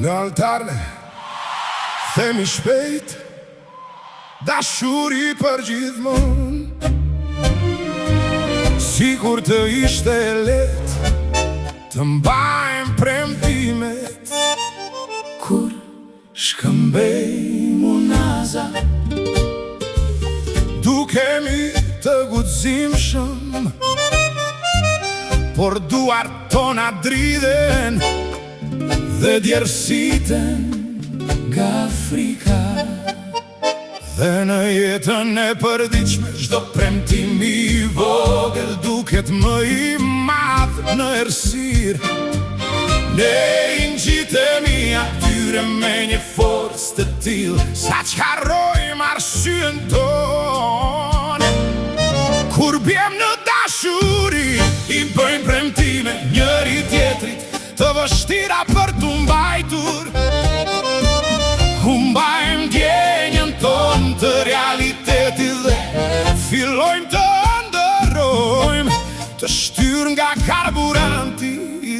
Në altarne themi shpejt dashuri për gjithmonë, sikur të ishte let të mbajmë premtimet. Kur shkëmbejmë unaza, dukemi të guximshëm, por duart tona dridhen dhe djersiten nga Afrika. Dhe në jetën e përditshme çdo premtim i vogël duket më i madh në errësirë. Ne i ngjitemi atyre me një forcë të tillë sa që harrojmë arsyen tonë. Kur bjem në dashuri i bëjmë premtime njëri tjetrit të vështira për t'u mbajtur. Humbajmë ndjenjën tonë të realitetit dhe fillojmë të ndërrojmë, të shtyr nga karburanti i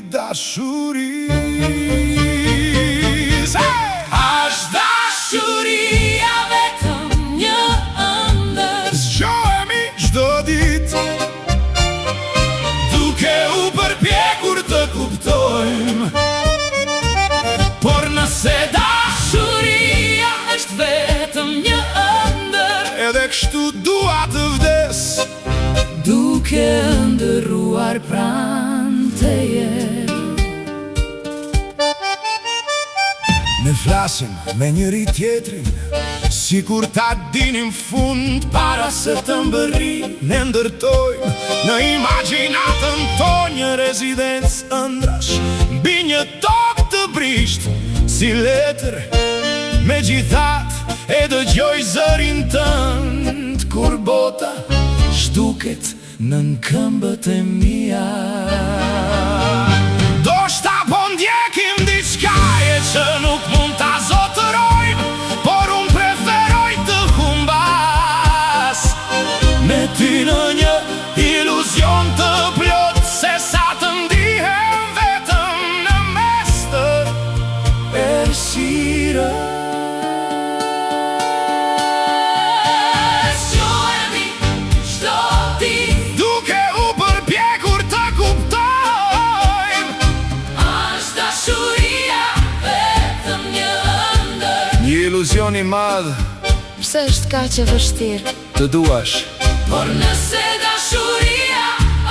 dashurisë. Ashtë dashuria vetëm një ëndër, zgjohemi çdo ditë, duke u përpjekur të kuptojmë. Por nëse dashuria është vetëm një ëndër, edhe kështu dua të vdes, duke ndërruar pranë teje. Ne flasim me njëri tjetrin, sikur ta dinim fund para se të mbërri. Ne ndërtojmë në imagjinatën tonë një rezidencë ëndrash mbi një tokë të brisht, si letër me gjithat e dëgjoj zërin tënd, kur bota zhduket nën këmbët e mia. Do shta po ndjekim diçka e që nuk mund ta zotërojmë, por unë preferoj të humbas me ty në një iluzion të plot, se sa të ndihem vetëm në mes të errësirës. Zgjohemi çdo ditë, duke u përpjekur të kuptojmë. Ashtë dashuria vetëm një ëndër, një iluzion i madh. Pse është kaq e vështirë të duash? Por nëse dashuria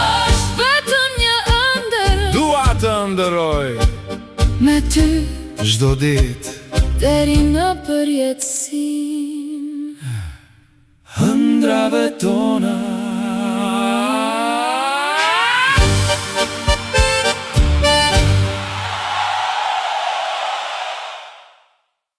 është vetëm një ëndër, Dua të ndërroj me ty çdo ditë deri në përjetësim. ëndrave tona.